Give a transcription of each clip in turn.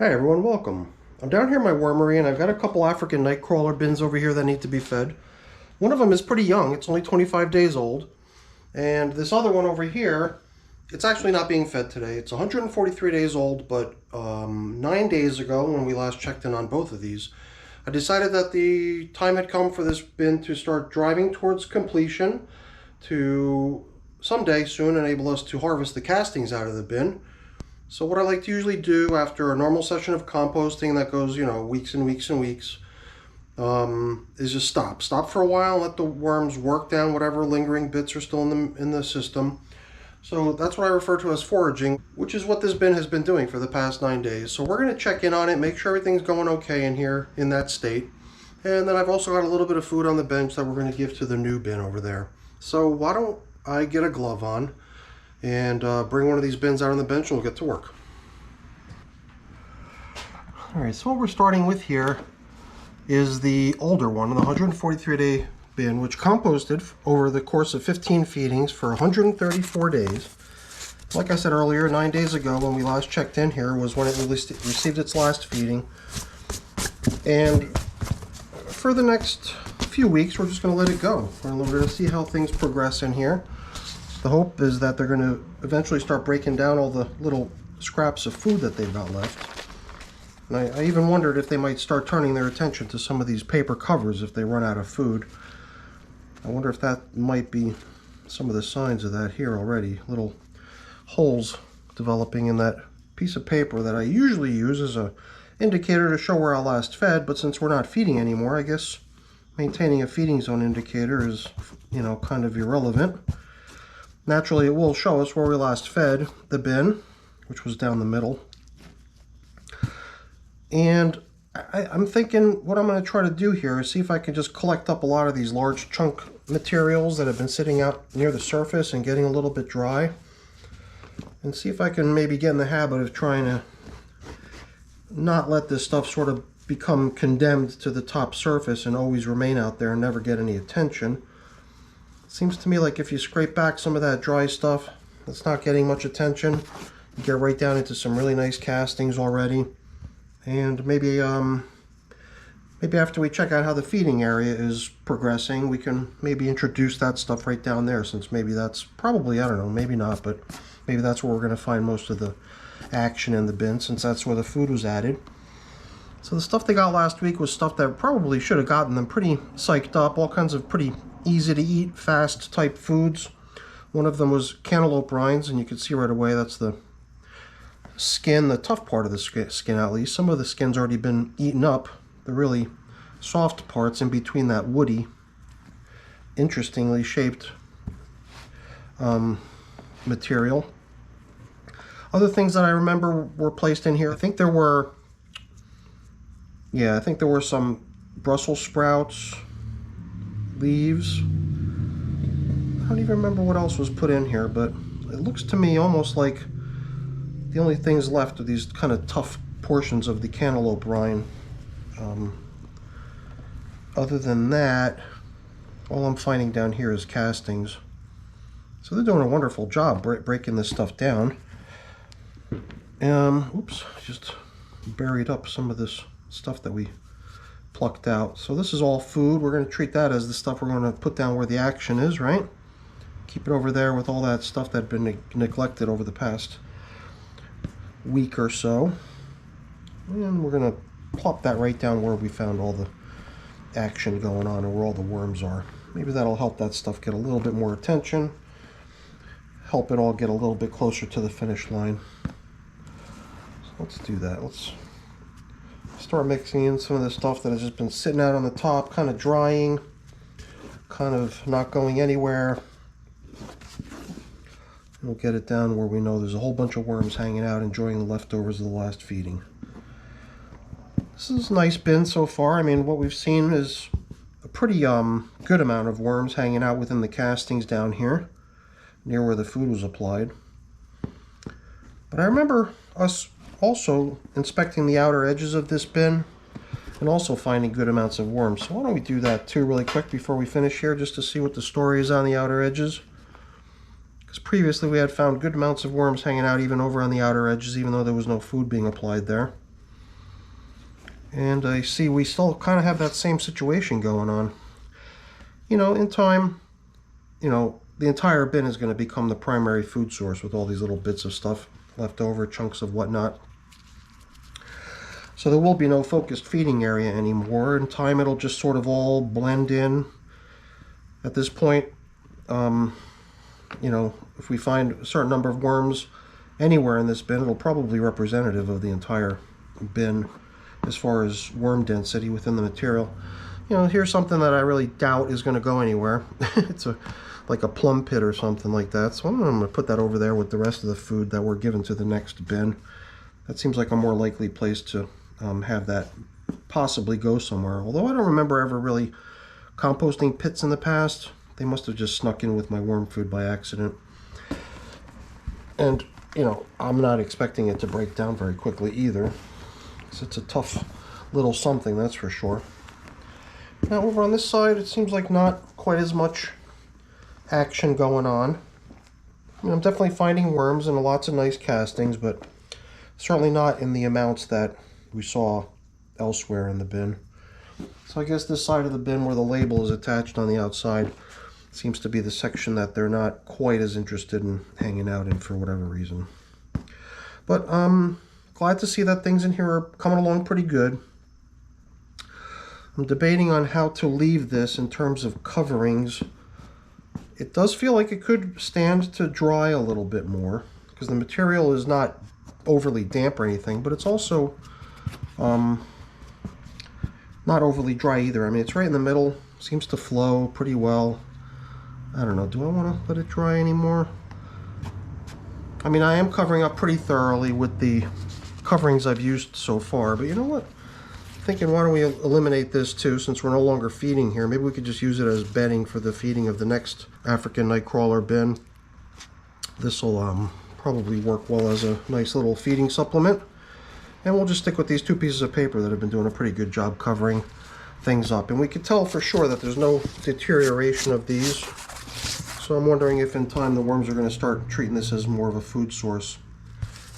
Hi everyone, welcome. I'm down here in my wormery and I've got a couple African nightcrawler bins over here that need to be fed. One of them is pretty young, it's only 25 days old. And this other one over here, it's actually not being fed today. It's 143 days old, but 9 days ago when we last checked in on both of these, I decided that the time had come for this bin to start driving towards completion to someday soon enable us to harvest the castings out of the bin. So what I like to usually do after a normal session of composting that goes, weeks and weeks and weeks, is just stop for a while, let the worms work down whatever lingering bits are still in the system. So that's what I refer to as foraging, which is what this bin has been doing for the past 9 days. So we're going to check in on it, make sure everything's going okay in here in that state. And then I've also got a little bit of food on the bench that we're going to give to the new bin over there. So why don't I get a glove on and bring one of these bins out on the bench and we'll get to work. Alright, so what we're starting with here is the older one, the 143-day bin, which composted over the course of 15 feedings for 134 days. Like I said earlier, 9 days ago when we last checked in here was when it received its last feeding. And for the next few weeks, we're just going to let it go. We're going to see how things progress in here. The hope is that they're going to eventually start breaking down all the little scraps of food that they've got left. And I even wondered if they might start turning their attention to some of these paper covers if they run out of food. I wonder if that might be some of the signs of that here already. Little holes developing in that piece of paper that I usually use as an indicator to show where I last fed, but since we're not feeding anymore, I guess maintaining a feeding zone indicator is, kind of irrelevant. Naturally, it will show us where we last fed the bin, which was down the middle. And I'm thinking what I'm going to try to do here is see if I can just collect up a lot of these large chunk materials that have been sitting out near the surface and getting a little bit dry. And see if I can maybe get in the habit of trying to not let this stuff sort of become condemned to the top surface and always remain out there and never get any attention. Seems to me like if you scrape back some of that dry stuff that's not getting much attention, you get right down into some really nice castings already. And maybe after we check out how the feeding area is progressing, we can maybe introduce that stuff right down there, since maybe that's probably, I don't know, maybe not, but maybe that's where we're going to find most of the action in the bin, since that's where the food was added. So the stuff they got last week was stuff that probably should have gotten them pretty psyched up, all kinds of pretty easy to eat, fast type foods. One of them was cantaloupe rinds, and you can see right away that's the skin, the tough part of the skin at least. Some of the skin's already been eaten up, the really soft parts in between that woody, interestingly shaped material. Other things that I remember were placed in here. I think there were some Brussels sprouts, leaves. I don't even remember what else was put in here, but it looks to me almost like the only things left are these kind of tough portions of the cantaloupe rind. Other than that, all I'm finding down here is castings. So they're doing a wonderful job breaking this stuff down. Oops, just buried up some of this stuff that we plucked out. So this is all food. We're going to treat that as the stuff we're going to put down where the action is, right? Keep it over there with all that stuff that had been neglected over the past week or so. And we're going to plop that right down where we found all the action going on and where all the worms are. Maybe that'll help that stuff get a little bit more attention, help it all get a little bit closer to the finish line. So let's do that. Let's start mixing in some of the stuff that has just been sitting out on the top, kind of drying, kind of not going anywhere. And we'll get it down where we know there's a whole bunch of worms hanging out enjoying the leftovers of the last feeding. This is a nice bin so far. I mean, what we've seen is a pretty good amount of worms hanging out within the castings down here near where the food was applied. But I remember us also inspecting the outer edges of this bin and also finding good amounts of worms. So why don't we do that too really quick before we finish here, just to see what the story is on the outer edges. Because previously we had found good amounts of worms hanging out even over on the outer edges, even though there was no food being applied there. And I see we still kind of have that same situation going on. You know, in time, you know, the entire bin is going to become the primary food source with all these little bits of stuff left over, chunks of whatnot. So there will be no focused feeding area anymore. In time, it'll just sort of all blend in. At this point, you know, if we find a certain number of worms anywhere in this bin, it'll probably be representative of the entire bin as far as worm density within the material. You know, here's something that I really doubt is going to go anywhere. It's like a plum pit or something like that. So I'm going to put that over there with the rest of the food that we're given to the next bin. That seems like a more likely place to have that possibly go somewhere. Although I don't remember ever really composting pits in the past. They must have just snuck in with my worm food by accident. And, you know, I'm not expecting it to break down very quickly either. So it's a tough little something, that's for sure. Now over on this side, it seems like not quite as much action going on. I mean, I'm definitely finding worms and lots of nice castings, but certainly not in the amounts that we saw elsewhere in the bin. So I guess this side of the bin where the label is attached on the outside seems to be the section that they're not quite as interested in hanging out in for whatever reason. But glad to see that things in here are coming along pretty good. I'm debating on how to leave this in terms of coverings. It does feel like it could stand to dry a little bit more because the material is not overly damp or anything, but it's also not overly dry either. I mean, it's right in the middle, seems to flow pretty well. I don't know, do I want to let it dry anymore? I mean, I am covering up pretty thoroughly with the coverings I've used so far, but you know what? I'm thinking, why don't we eliminate this too, since we're no longer feeding here. Maybe we could just use it as bedding for the feeding of the next African nightcrawler bin. This will probably work well as a nice little feeding supplement. And we'll just stick with these two pieces of paper that have been doing a pretty good job covering things up. And we can tell for sure that there's no deterioration of these. So I'm wondering if in time the worms are going to start treating this as more of a food source,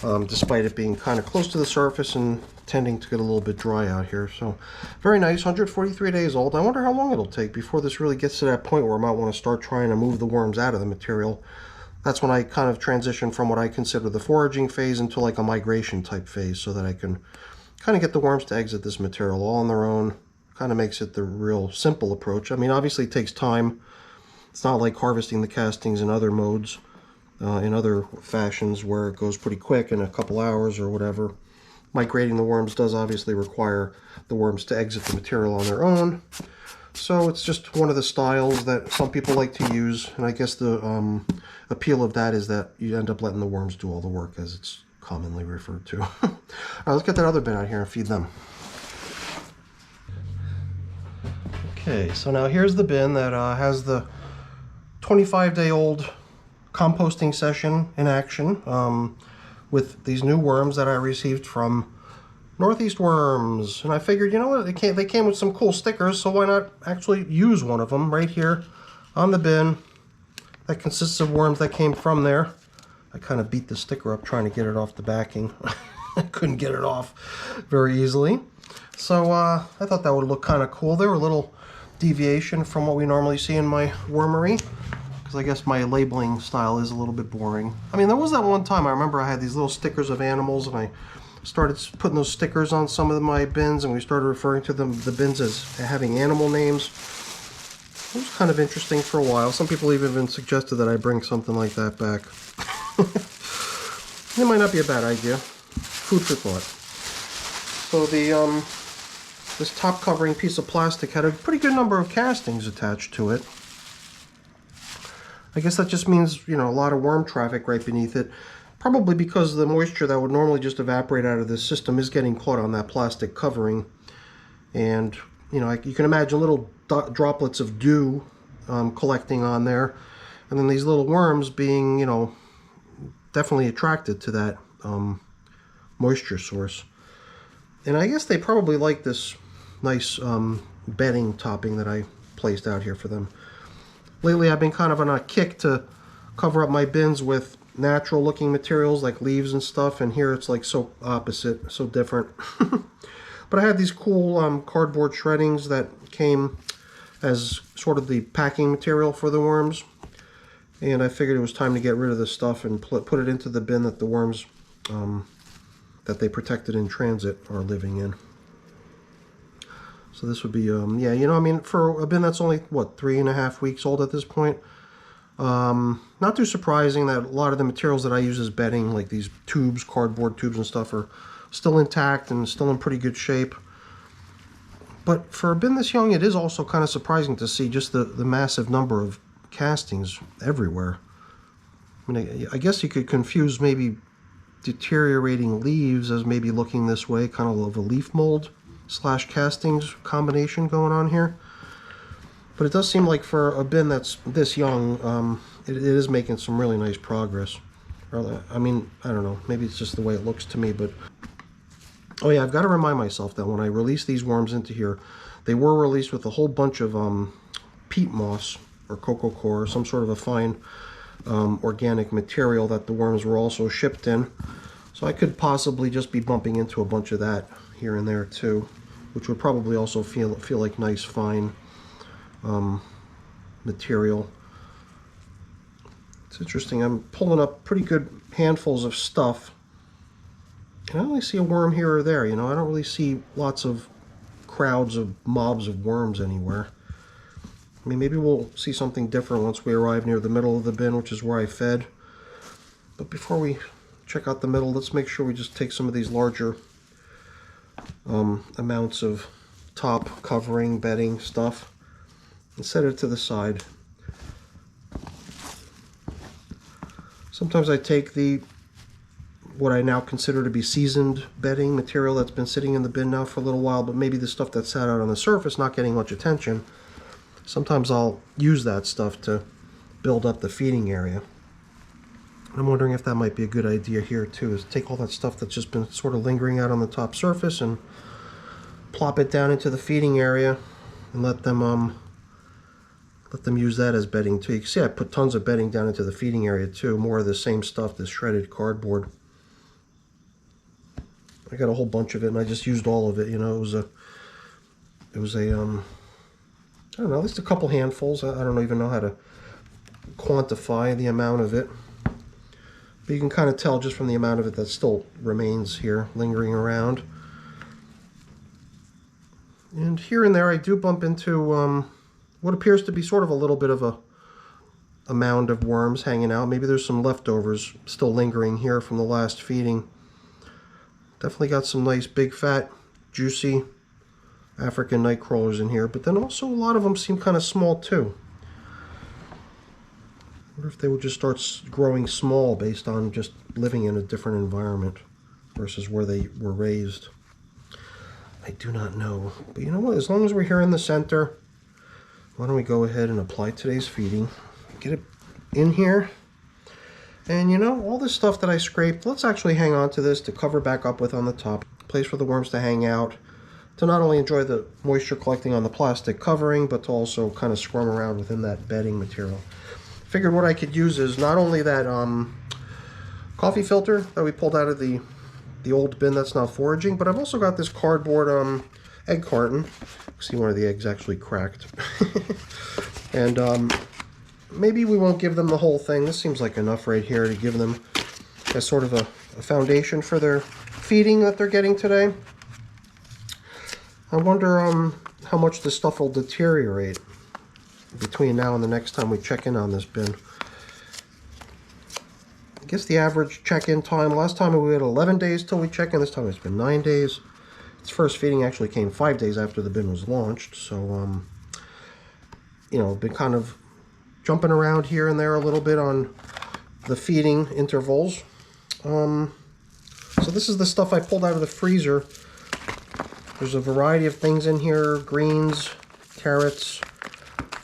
despite it being kind of close to the surface and tending to get a little bit dry out here. So very nice, 143 days old. I wonder how long it'll take before this really gets to that point where I might want to start trying to move the worms out of the material. That's when I kind of transition from what I consider the foraging phase into like a migration type phase, so that I can kind of get the worms to exit this material all on their own. Kind of makes it the real simple approach. I mean, obviously it takes time. It's not like harvesting the castings in other modes, in other fashions where it goes pretty quick in a couple hours or whatever. Migrating the worms does obviously require the worms to exit the material on their own. So it's just one of the styles that some people like to use, and I guess the appeal of that is that you end up letting the worms do all the work, as it's commonly referred to. All right, let's get that other bin out here and feed them. Okay, so now here's the bin that has the 25-day-old composting session in action with these new worms that I received from Northeast Worms. And I figured, you know what, they came with some cool stickers, so why not actually use one of them right here on the bin that consists of worms that came from there. I kind of beat the sticker up trying to get it off the backing. I couldn't get it off very easily. So I thought that would look kind of cool. They were a little deviation from what we normally see in my wormery, because I guess my labeling style is a little bit boring. I mean, there was that one time I remember I had these little stickers of animals, and I started putting those stickers on some of my bins, and we started referring to the bins as having animal names. It was kind of interesting for a while. Some people even suggested that I bring something like that back. It might not be a bad idea. Food for thought. So the this top covering piece of plastic had a pretty good number of castings attached to it. I guess that just means, you know, a lot of worm traffic right beneath it. Probably because the moisture that would normally just evaporate out of this system is getting caught on that plastic covering. And, you know, you can imagine little droplets of dew collecting on there. And then these little worms being, you know, definitely attracted to that moisture source. And I guess they probably like this nice bedding topping that I placed out here for them. Lately I've been kind of on a kick to cover up my bins with natural looking materials like leaves and stuff, and here it's like so opposite, so different. But I had these cool cardboard shreddings that came as sort of the packing material for the worms. And I figured it was time to get rid of this stuff and put it into the bin that the worms that they protected in transit are living in. So this would be, yeah, you know, I mean, for a bin that's only, what, 3.5 weeks old at this point, not too surprising that a lot of the materials that I use as bedding, like these tubes, cardboard tubes and stuff, are still intact and still in pretty good shape. But for a bin this young, it is also kind of surprising to see just the massive number of castings everywhere. I mean, I guess you could confuse maybe deteriorating leaves as maybe looking this way, kind of a leaf mold / castings combination going on here. But it does seem like for a bin that's this young, it is making some really nice progress. I mean, I don't know, maybe it's just the way it looks to me, but oh yeah, I've got to remind myself that when I release these worms into here, they were released with a whole bunch of peat moss or coco coir, some sort of a fine organic material that the worms were also shipped in. So I could possibly just be bumping into a bunch of that here and there too, which would probably also feel like nice fine material. It's interesting, I'm pulling up pretty good handfuls of stuff, and I only see a worm here or there. You know, I don't really see lots of crowds of mobs of worms anywhere. I mean, maybe we'll see something different once we arrive near the middle of the bin, which is where I fed. But before we check out the middle, let's make sure we just take some of these larger amounts of top covering, bedding stuff and set it to the side. Sometimes I take what I now consider to be seasoned bedding material that's been sitting in the bin now for a little while, but maybe the stuff that sat out on the surface not getting much attention. Sometimes I'll use that stuff to build up the feeding area. I'm wondering if that might be a good idea here too, is take all that stuff that's just been sort of lingering out on the top surface and plop it down into the feeding area and let them use that as bedding too. You can see I put tons of bedding down into the feeding area too, more of the same stuff, this shredded cardboard. I got a whole bunch of it and I just used all of it, you know. It was a I don't know, at least a couple handfuls. I don't even know how to quantify the amount of it. But you can kind of tell just from the amount of it that still remains here, lingering around. And here and there I do bump into what appears to be sort of a little bit of a mound of worms hanging out. Maybe there's some leftovers still lingering here from the last feeding. Definitely got some nice big fat, juicy African nightcrawlers in here, but then also a lot of them seem kind of small too. I wonder if they would just start growing small based on just living in a different environment versus where they were raised. I do not know. But you know what? As long as we're here in the center, why don't we go ahead and apply today's feeding. Get it in here. And you know, all this stuff that I scraped, let's actually hang on to this to cover back up with on the top. Place for the worms to hang out, to not only enjoy the moisture collecting on the plastic covering, but to also kind of squirm around within that bedding material. Figured what I could use is not only that coffee filter that we pulled out of the old bin that's now foraging, but I've also got this cardboard egg carton. See, one of the eggs actually cracked. And maybe we won't give them the whole thing. This seems like enough right here to give them as sort of a foundation for their feeding that they're getting today. I wonder how much this stuff will deteriorate between now and the next time we check in on this bin. I guess the average check-in time, last time we had 11 days till we check in, this time it's been 9 days. Its first feeding actually came 5 days after the bin was launched, so you know, been kind of jumping around here and there a little bit on the feeding intervals. So this is the stuff I pulled out of the freezer. There's a variety of things in here: greens, carrots,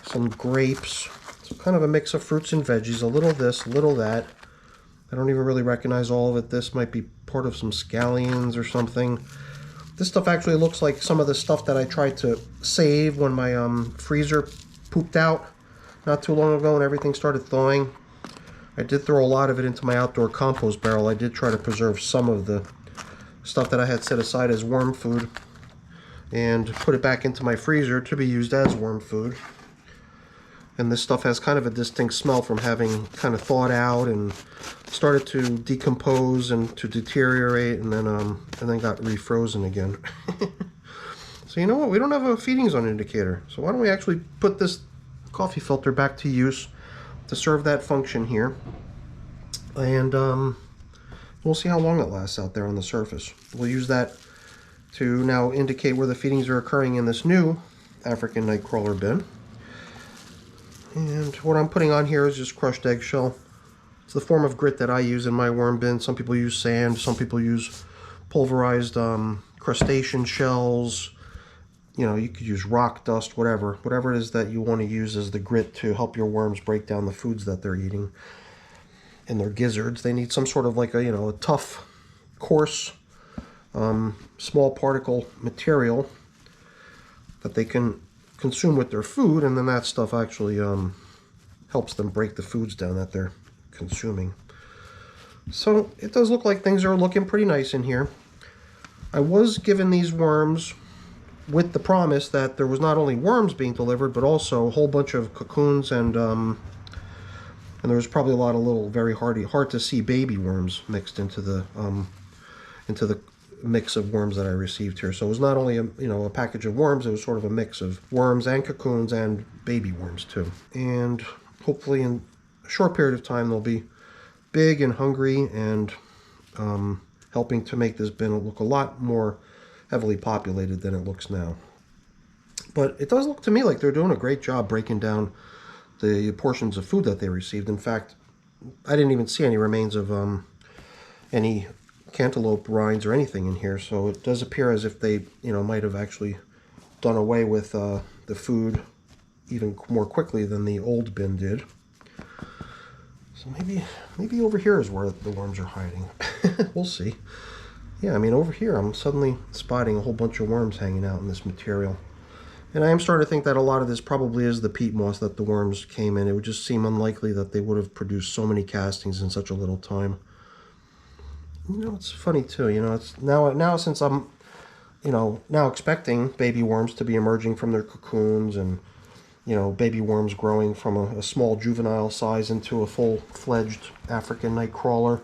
some grapes, so kind of a mix of fruits and veggies, a little this, a little that. I don't even really recognize all of it. This might be part of some scallions or something. This stuff actually looks like some of the stuff that I tried to save when my freezer pooped out not too long ago and everything started thawing. I did throw a lot of it into my outdoor compost barrel. I did try to preserve some of the stuff that I had set aside as worm food. and put it back into my freezer to be used as worm food. And this stuff has kind of a distinct smell from having kind of thawed out and started to decompose and to deteriorate, and then got refrozen again. So you know what? We don't have a feeding zone indicator. So why don't we actually put this coffee filter back to use to serve that function here, and we'll see how long it lasts out there on the surface. We'll use that to now indicate where the feedings are occurring in this new African nightcrawler bin. And what I'm putting on here is just crushed eggshell. It's the form of grit that I use in my worm bin. Some people use sand, some people use pulverized crustacean shells. You know, you could use rock dust, whatever it is that you want to use as the grit to help your worms break down the foods that they're eating. In their gizzards, they need some sort of like a tough, coarse, small particle material that they can consume with their food, and then that stuff actually helps them break the foods down that they're consuming. So it does look like things are looking pretty nice in here. I was given these worms with the promise that there was not only worms being delivered, but also a whole bunch of cocoons, and there was probably a lot of little very hard to see baby worms mixed into the mix of worms that I received here. So it was not only a package of worms, it was sort of a mix of worms and cocoons and baby worms too. And hopefully in a short period of time they'll be big and hungry and helping to make this bin look a lot more heavily populated than it looks now. But it does look to me like they're doing a great job breaking down the portions of food that they received. In fact, I didn't even see any remains of any cantaloupe rinds or anything in here, so it does appear as if they might have actually done away with the food even more quickly than the old bin did. So maybe over here is where the worms are hiding. We'll see. Yeah, I mean, over here I'm suddenly spotting a whole bunch of worms hanging out in this material. And I am starting to think that a lot of this probably is the peat moss that the worms came in. It would just seem unlikely that they would have produced so many castings in such a little time. It's funny too, it's now since I'm, now expecting baby worms to be emerging from their cocoons, and, baby worms growing from a small juvenile size into a full-fledged African nightcrawler.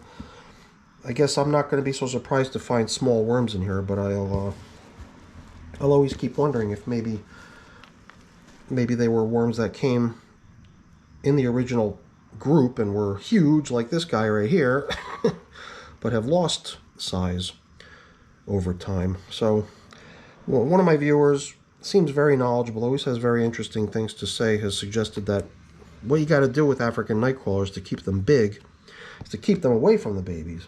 I guess I'm not going to be so surprised to find small worms in here, but I'll always keep wondering if maybe they were worms that came in the original group and were huge, like this guy right here, but have lost size over time. So, well, one of my viewers seems very knowledgeable, always has very interesting things to say, has suggested that what you got to do with African nightcrawlers to keep them big is to keep them away from the babies.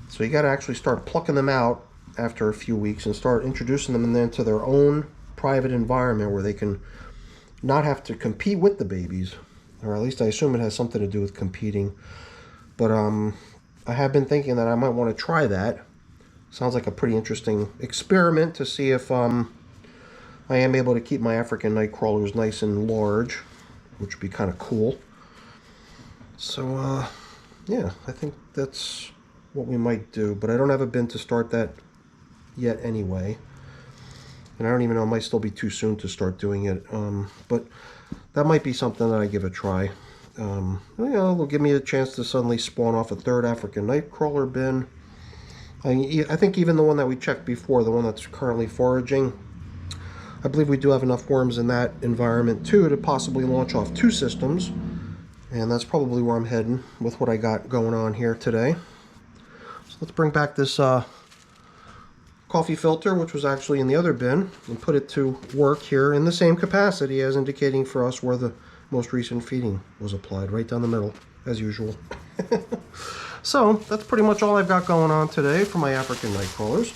So you got to actually start plucking them out after a few weeks and start introducing them into their own private environment where they can not have to compete with the babies, or at least I assume it has something to do with competing. But I have been thinking that I might want to try that. Sounds like a pretty interesting experiment to see if I am able to keep my African nightcrawlers nice and large, which would be kind of cool. So yeah, I think that's what we might do, but I don't have a bin to start that yet anyway, and I don't even know, it might still be too soon to start doing it, but that might be something that I give a try. It'll give me a chance to suddenly spawn off a third African nightcrawler bin. I think even the one that we checked before, the one that's currently foraging, I believe we do have enough worms in that environment too to possibly launch off 2 systems, and that's probably where I'm heading with what I got going on here today. So let's bring back this coffee filter, which was actually in the other bin, and put it to work here in the same capacity as indicating for us where the most recent feeding was applied, right down the middle, as usual. So that's pretty much all I've got going on today for my African nightcrawlers.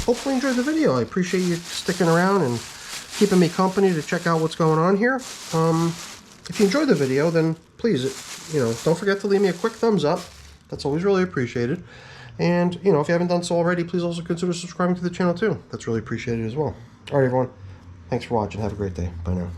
Hopefully you enjoyed the video. I appreciate you sticking around and keeping me company to check out what's going on here. If you enjoyed the video, then please, don't forget to leave me a quick thumbs up. That's always really appreciated. And, if you haven't done so already, please also consider subscribing to the channel too. That's really appreciated as well. All right, everyone. Thanks for watching. Have a great day. Bye now.